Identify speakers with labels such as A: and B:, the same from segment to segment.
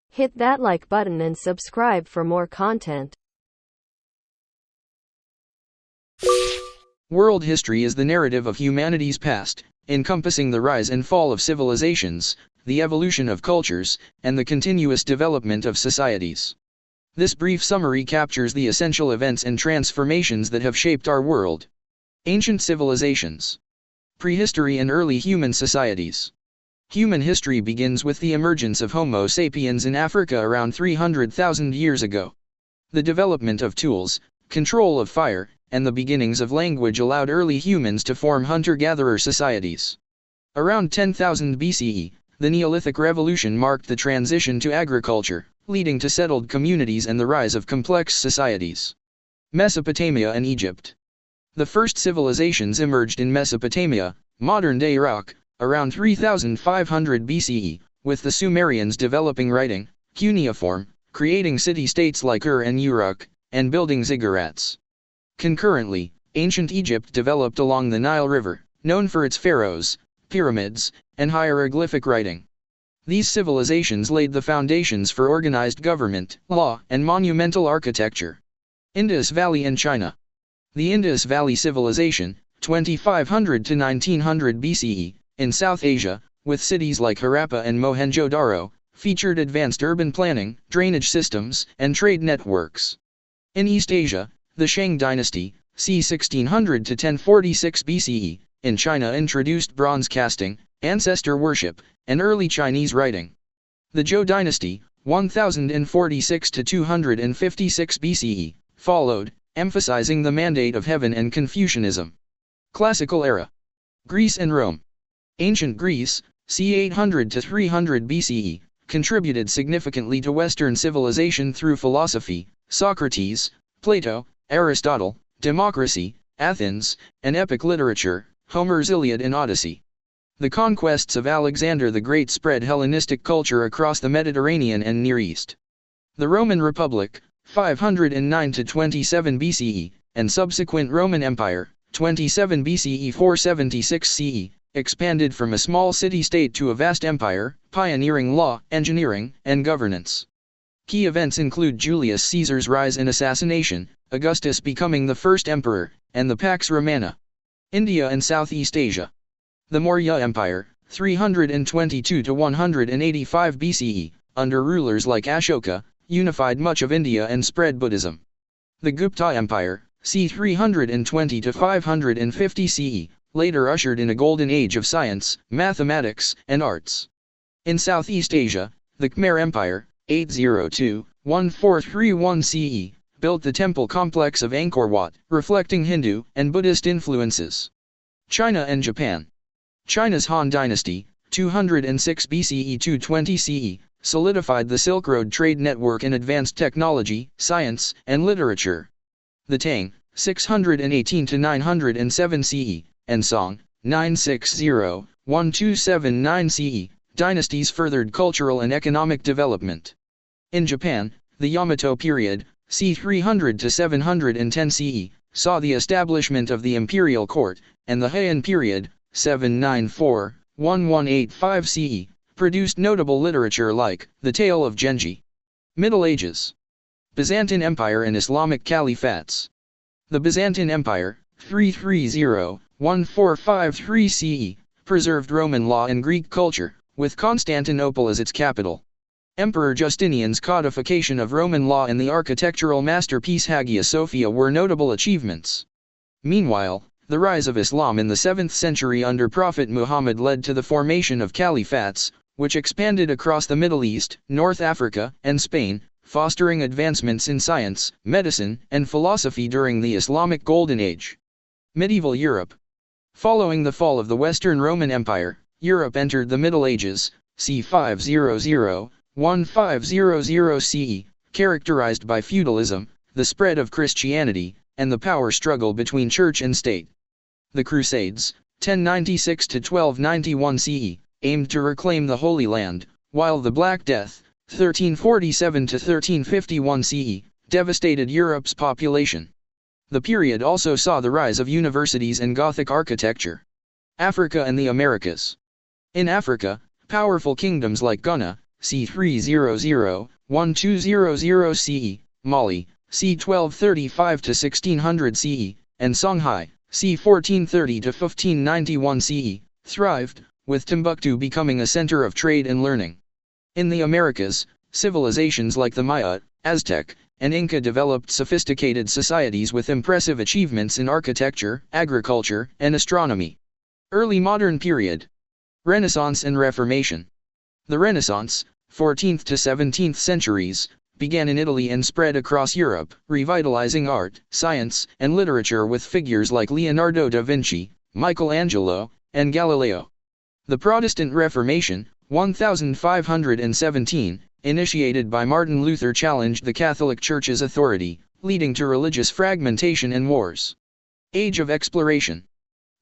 A: Hit that like button and subscribe for more content.
B: World history is the narrative of humanity's past, encompassing the rise and fall of civilizations, the evolution of cultures, and the continuous development of societies. This brief summary captures the essential events and transformations that have shaped our world. Ancient civilizations. Prehistory and early human societies. Human history begins with the emergence of Homo sapiens in Africa around 300,000 years ago. The development of tools, control of fire, and the beginnings of language allowed early humans to form hunter-gatherer societies. Around 10,000 BCE, the Neolithic Revolution marked the transition to agriculture, leading to settled communities and the rise of complex societies. Mesopotamia and Egypt. The first civilizations emerged in Mesopotamia, modern-day Iraq, around 3500 BCE, with the Sumerians developing writing, cuneiform, creating city-states like Ur and Uruk, and building ziggurats. Concurrently, ancient Egypt developed along the Nile River, known for its pharaohs, pyramids, and hieroglyphic writing. These civilizations laid the foundations for organized government, law, and monumental architecture. Indus Valley and China. The Indus Valley Civilization, 2500 to 1900 BCE, in South Asia, with cities like Harappa and Mohenjo-Daro, featured advanced urban planning, drainage systems, and trade networks. In East Asia, the Shang dynasty, c. 1600 to 1046 BCE, in China introduced bronze casting, ancestor worship, and early Chinese writing. The Zhou dynasty, 1046 to 256 BCE, followed, emphasizing the mandate of heaven and Confucianism. Classical era. Greece and Rome. Ancient Greece, c. 800 to 300 BCE, contributed significantly to Western civilization through philosophy, Socrates, Plato, Aristotle, democracy, Athens, and epic literature, Homer's Iliad and Odyssey. The conquests of Alexander the Great spread Hellenistic culture across the Mediterranean and Near East. The Roman Republic, 509 to 27 BCE, and subsequent Roman Empire, 27 BCE 476 CE, expanded from a small city-state to a vast empire, pioneering law, engineering, and governance. Key events include Julius Caesar's rise and assassination, Augustus becoming the first emperor, and the Pax Romana. India and Southeast Asia. The Maurya Empire, 322 to 185 BCE, under rulers like Ashoka, unified much of India and spread Buddhism. The Gupta Empire, c. 320 to 550 CE, later ushered in a golden age of science, mathematics, and arts. In Southeast Asia, the Khmer Empire, 802-1431 CE, built the temple complex of Angkor Wat, reflecting Hindu and Buddhist influences. China and Japan. China's Han Dynasty, 206 BCE to 20 CE, solidified the Silk Road trade network in advanced technology, science, and literature. The Tang, 618 to 907 CE, and Song, 960-1279 CE, dynasties furthered cultural and economic development. In Japan, the Yamato period, c. 300 to 710 CE, saw the establishment of the imperial court, and the Heian period, 794-1185 CE, produced notable literature like The Tale of Genji. Middle Ages. Byzantine Empire and Islamic Caliphates. The Byzantine Empire, 330-1453 CE, preserved Roman law and Greek culture, with Constantinople as its capital. Emperor Justinian's codification of Roman law and the architectural masterpiece Hagia Sophia were notable achievements. Meanwhile, the rise of Islam in the 7th century under Prophet Muhammad led to the formation of caliphates, which expanded across the Middle East, North Africa, and Spain, fostering advancements in science, medicine, and philosophy during the Islamic Golden Age. Medieval Europe. Following the fall of the Western Roman Empire, Europe entered the Middle Ages, c. 500-1500 CE, characterized by feudalism, the spread of Christianity, and the power struggle between church and state. The Crusades, 1096 to 1291 CE, aimed to reclaim the Holy Land, while the Black Death, 1347 to 1351 CE, devastated Europe's population. The period also saw the rise of universities and Gothic architecture. Africa and the Americas. In Africa, Powerful kingdoms like Gunna, c. 300-1200 CE, Mali, c. 1235-1600 CE, and Songhai, c. 1430-1591 CE, thrived, with Timbuktu becoming a center of trade and learning. In the Americas, civilizations like the Maya, Aztec, and Inca developed sophisticated societies with impressive achievements in architecture, agriculture, and astronomy. Early modern period. Renaissance and Reformation. The Renaissance, 14th to 17th centuries, began in Italy and spread across Europe, revitalizing art, science, and literature with figures like Leonardo da Vinci, Michelangelo, and Galileo. The Protestant Reformation, 1517, initiated by Martin Luther, challenged the Catholic Church's authority, leading to religious fragmentation and wars. Age of Exploration.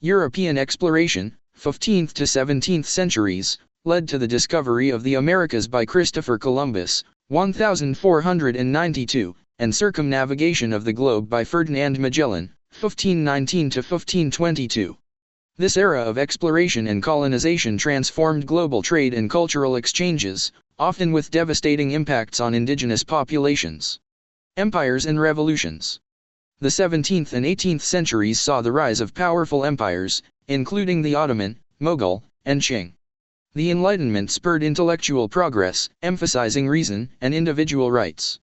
B: European exploration, 15th to 17th centuries, led to the discovery of the Americas by Christopher Columbus, 1492, and circumnavigation of the globe by Ferdinand Magellan, 1519 to 1522. This era of exploration and colonization transformed global trade and cultural exchanges, often with devastating impacts on indigenous populations. Empires and revolutions. The 17th and 18th centuries saw the rise of powerful empires, including the Ottoman, Mughal, and Qing. The Enlightenment spurred intellectual progress, emphasizing reason and individual rights.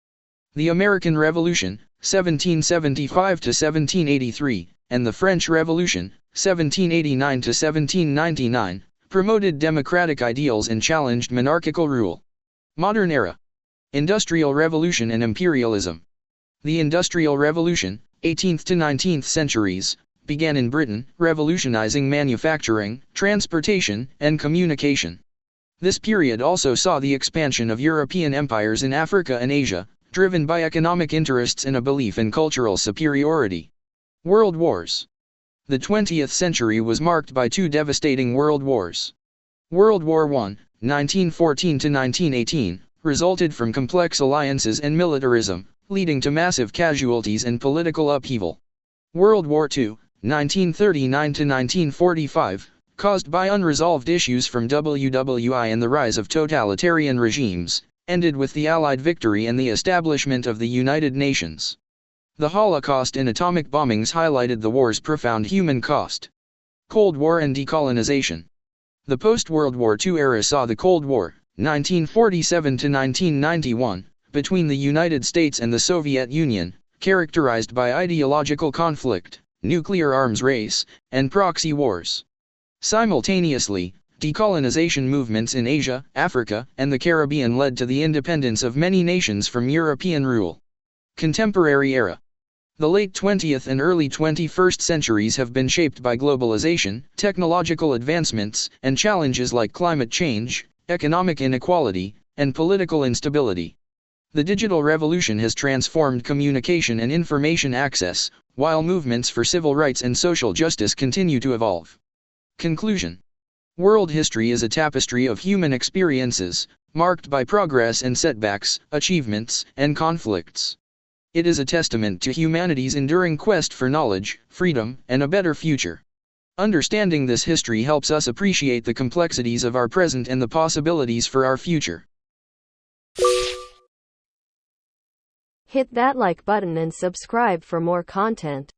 B: The American Revolution, 1775 to 1783, and the French Revolution, 1789 to 1799, promoted democratic ideals and challenged monarchical rule. Modern era. Industrial Revolution and Imperialism. The Industrial Revolution, 18th to 19th centuries, began in Britain, revolutionizing manufacturing, transportation, and communication. This period also saw the expansion of European empires in Africa and Asia, driven by economic interests and a belief in cultural superiority. World Wars. The 20th century was marked by two devastating world wars. World War I, 1914 to 1918, resulted from complex alliances and militarism, leading to massive casualties and political upheaval. World War II, 1939 to 1945, caused by unresolved issues from WWI and the rise of totalitarian regimes, ended with the Allied victory and the establishment of the United Nations. The Holocaust and atomic bombings highlighted the war's profound human cost. Cold War and decolonization. The post-World War II era saw the Cold War, 1947 to 1991, between the United States and the Soviet Union, characterized by ideological conflict, nuclear arms race, and proxy wars. Simultaneously, decolonization movements in Asia, Africa, and the Caribbean led to the independence of many nations from European rule. Contemporary era. The late 20th and early 21st centuries have been shaped by globalization, technological advancements, and challenges like climate change, economic inequality, and political instability. The digital revolution has transformed communication and information access, while movements for civil rights and social justice continue to evolve. Conclusion. World history is a tapestry of human experiences, marked by progress and setbacks, achievements, and conflicts. It is a testament to humanity's enduring quest for knowledge, freedom, and a better future. Understanding this history helps us appreciate the complexities of our present and the possibilities for our future.
A: Hit that like button and subscribe for more content.